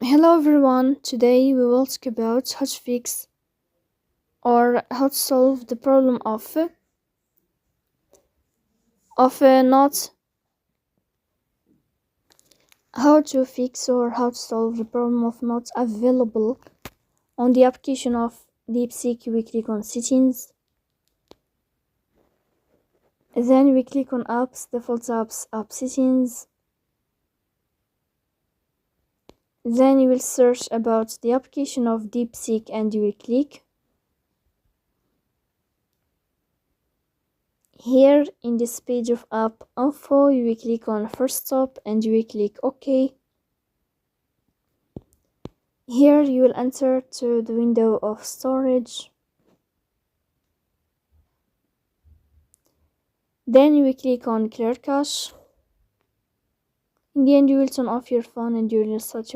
Hello everyone, today we will talk about how to fix or how to solve the problem of not how to fix or how to solve the problem of not available on the application of DeepSeek. We click on settings, then we click on apps, default apps, app settings. Then you will search about the application of DeepSeek and you will click. Here in this page of app info, you will click on first stop and you will click OK. Here you will enter to the window of storage. Then you will click on clear cache. In the end, you will turn off your phone and you will restart your